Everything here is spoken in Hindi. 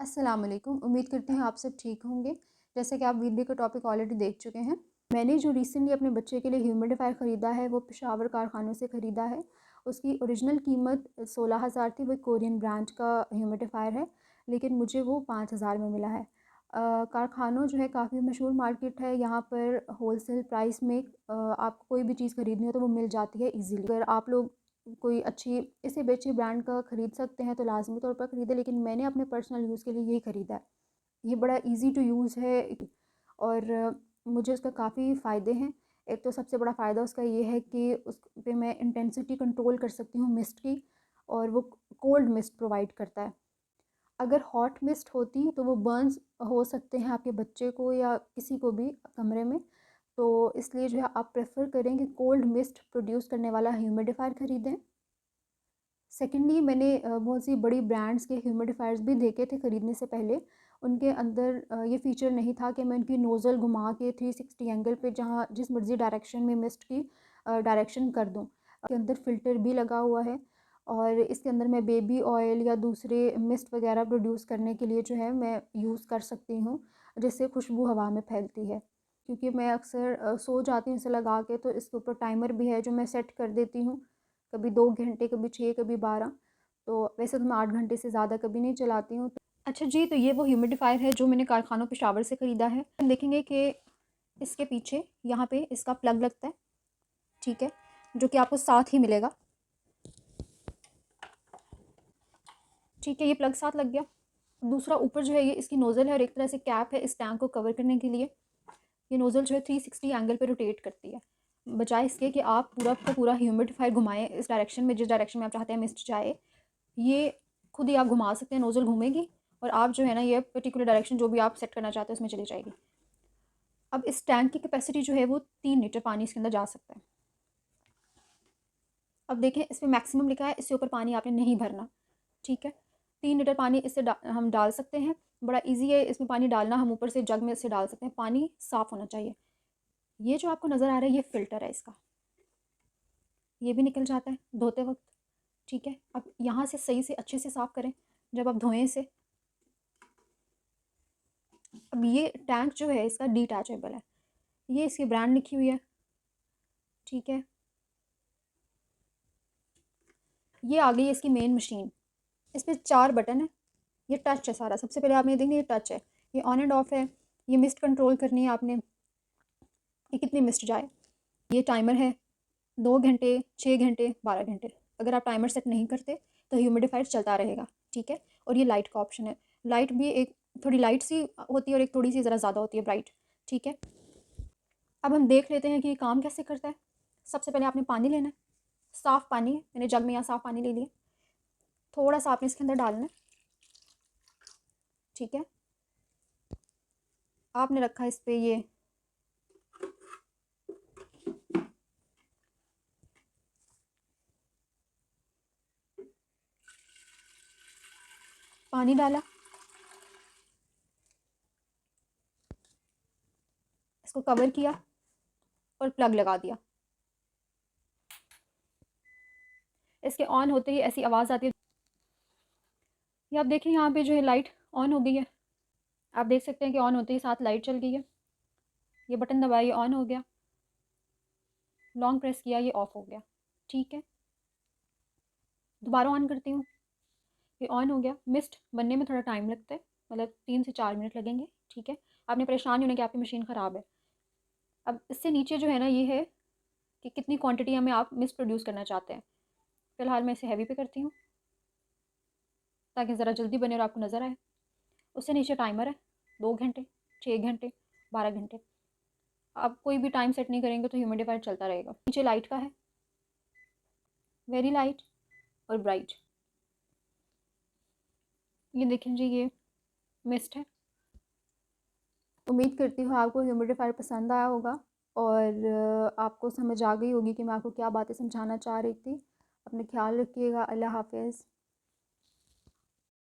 अस्सलाम वालेकुम। उम्मीद करती हूँ आप सब ठीक होंगे। जैसे कि आप वीडियो का टॉपिक ऑलरेडी देख चुके हैं, मैंने जो रिसेंटली अपने बच्चे के लिए ह्यूमिडिफ़ायर ख़रीदा है वो पेशावर कारखानों से ख़रीदा है। उसकी ओरिजिनल कीमत 16,000 थी। वो कोरियन ब्रांड का ह्यूमिडिफ़ायर है, लेकिन मुझे वो 5,000 में मिला है। कारखानों जो है काफ़ी मशहूर मार्केट है। यहाँ पर होलसेल प्राइस में आपको कोई भी चीज़ ख़रीदनी हो तो वो मिल जाती है ईज़िली। अगर आप लोग कोई अच्छी इससे भी अच्छी ब्रांड का ख़रीद सकते हैं तो लाज़मी तौर पर ख़रीदें, लेकिन मैंने अपने पर्सनल यूज़ के लिए यही ख़रीदा है। ये बड़ा इजी टू यूज़ है और मुझे उसका काफ़ी फ़ायदे हैं। एक तो सबसे बड़ा फ़ायदा उसका ये है कि उस पे मैं इंटेंसिटी कंट्रोल कर सकती हूँ मिस्ट की, और वो कोल्ड मिस्ट प्रोवाइड करता है। अगर हॉट मिस्ट होती तो वो बर्न्स हो सकते हैं आपके बच्चे को या किसी को भी कमरे में, तो इसलिए जो है आप प्रेफर करें कि कोल्ड मिस्ट प्रोड्यूस करने वाला ह्यूमिडिफ़ायर ख़रीदें। सेकेंडली मैंने बहुत सी बड़ी ब्रांड्स के ह्यूमिडिफ़ायर्स भी देखे थे ख़रीदने से पहले। उनके अंदर ये फ़ीचर नहीं था कि मैं उनकी नोज़ल घुमा के 360 एंगल पे जहाँ जिस मर्ज़ी डायरेक्शन में मिस्ट की डायरेक्शन कर दूँ। इसके अंदर फ़िल्टर भी लगा हुआ है, और इसके अंदर मैं बेबी ऑयल या दूसरे मिस्ट वगैरह प्रोड्यूस करने के लिए जो है मैं यूज़ कर सकती हूँ, जिससे खुशबू हवा में फैलती है। क्योंकि मैं अक्सर सो जाती हूँ इसे लगा के, तो इसके ऊपर टाइमर भी है जो मैं सेट कर देती हूँ, कभी 2 घंटे, कभी 6, कभी 12। तो वैसे तो मैं 8 घंटे से ज़्यादा कभी नहीं चलाती हूँ। अच्छा जी, तो ये वो ह्यूमिडिफ़ायर है जो मैंने कारखानों पेशावर से ख़रीदा है। हम देखेंगे कि इसके पीछे यहाँ पे इसका प्लग लगता है, ठीक है, जो कि आपको साथ ही मिलेगा। ठीक है, ये प्लग साथ लग गया। दूसरा ऊपर जो है ये इसकी नोज़ल है और एक तरह से कैप है इस टैंक को कवर करने के लिए। ये नोज़ल जो है 360 एंगल पे रोटेट करती है। बजाय इसके कि आप पूरा का पूरा ह्यूमिडिफ़ायर घुमाएँ इस डायरेक्शन में जिस डायरेक्शन में आप चाहते हैं मिस्ट जाए, ये खुद ही आप घुमा सकते हैं, नोज़ल घूमेगी और आप जो है ना ये पर्टिकुलर डायरेक्शन जो भी आप सेट करना चाहते हैं उसमें चली जाएगी। अब इस टैंक की कैपेसिटी जो है वो 3 लीटर पानी इसके अंदर जा सकता है। अब देखें इसमें मैक्सिमम लिखा है, इससे ऊपर पानी आपने नहीं भरना, ठीक है। 3 लीटर पानी इससे हम डाल सकते हैं। बड़ा ईजी है इसमें पानी डालना, हम ऊपर से जग में इससे डाल सकते हैं। पानी साफ़ होना चाहिए। ये जो आपको नज़र आ रहा है ये फ़िल्टर है इसका, ये भी निकल जाता है धोते वक्त, ठीक है। अब यहाँ से सही से अच्छे से साफ़ करें जब आप धोएं इसे। अब ये टैंक जो है इसका डिटैचेबल है, ये इसकी ब्रांड लिखी हुई है, ठीक है। ये आ गई है इसकी मेन मशीन। इस पर 4 बटन है, ये टच है सारा। सबसे पहले आपने देखना ये टच है, ये ऑन एंड ऑफ है। ये मिस्ट कंट्रोल करनी है आपने कि कितनी मिस्ट जाए। ये टाइमर है 2 घंटे, 6 घंटे, 12 घंटे। अगर आप टाइमर सेट नहीं करते तो ह्यूमिडिफायर चलता रहेगा, ठीक है। और ये लाइट का ऑप्शन है, लाइट भी एक थोड़ी लाइट सी होती है और एक थोड़ी सी ज़रा ज़्यादा होती है ब्राइट, ठीक है। अब हम देख लेते हैं कि ये काम कैसे करता है। सबसे पहले आपने पानी लेना है, साफ़ पानी है, मैंने जग में यहाँ साफ़ पानी ले लिया। थोड़ा सा आपने इसके अंदर डालना है, ठीक है। आपने रखा है इस पर ये पानी डाला, इसको कवर किया और प्लग लगा दिया। इसके ऑन होते ही ऐसी आवाज़ आती है। ये आप देखें यहाँ पे जो है लाइट ऑन हो गई है। आप देख सकते हैं कि ऑन होते ही साथ लाइट चल गई है। ये बटन दबाया, ये ऑन हो गया। लॉन्ग प्रेस किया, ये ऑफ हो गया, ठीक है। दोबारा ऑन करती हूँ, ये ऑन हो गया। मिस्ट बनने में थोड़ा टाइम लगता है, मतलब 3 से 4 मिनट लगेंगे, ठीक है। आपने परेशान नहीं होना कि आपकी मशीन ख़राब है। अब इससे नीचे जो है ना ये है कि कितनी क्वांटिटी में आप मिस्ट प्रोड्यूस करना चाहते हैं। फ़िलहाल मैं इसे हैवी पे करती हूँ ताकि ज़रा जल्दी बने और आपको नज़र आए। उससे नीचे टाइमर है, 2 घंटे, 6 घंटे, 12 घंटे। आप कोई भी टाइम सेट नहीं करेंगे तो ह्यूमिडिफायर चलता रहेगा। नीचे लाइट का है, वेरी लाइट और ब्राइट। ये देखें जी, ये मिस्ट है। उम्मीद करती हूँ आपको ह्यूमिडिफायर पसंद आया होगा और आपको समझ आ गई होगी कि मैं आपको क्या बातें समझाना चाह रही थी। अपने ख्याल रखिएगा। अल्लाह हाफ़िज़।